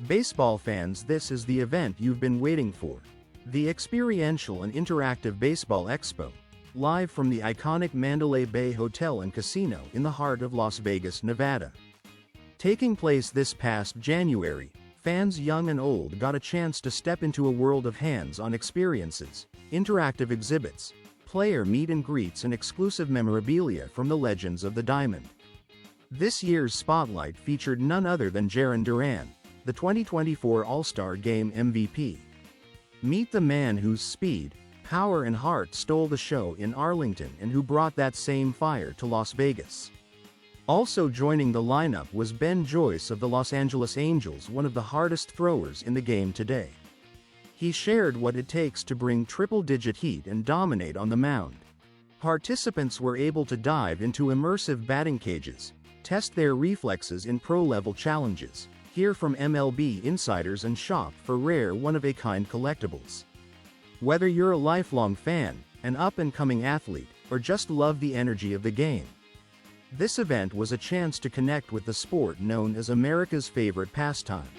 Baseball fans, this is the event you've been waiting for. The Experiential and Interactive Baseball Expo. Live from the iconic Mandalay Bay Hotel and Casino in the heart of Las Vegas, Nevada. Taking place this past January, fans young and old got a chance to step into a world of hands-on experiences, interactive exhibits, player meet and greets and exclusive memorabilia from the legends of the diamond. This year's spotlight featured none other than Jarren Duran, the 2024 All-Star Game MVP. Meet the man whose speed, power and heart stole the show in Arlington and who brought that same fire to Las Vegas. Also joining the lineup was Ben Joyce of the Los Angeles Angels, one of the hardest throwers in the game today. He shared what it takes to bring triple-digit heat and dominate on the mound. Participants were able to dive into immersive batting cages, test their reflexes in pro-level challenges, hear from MLB insiders and shop for rare one-of-a-kind collectibles. Whether you're a lifelong fan, an up-and-coming athlete, or just love the energy of the game, this event was a chance to connect with the sport known as America's favorite pastime.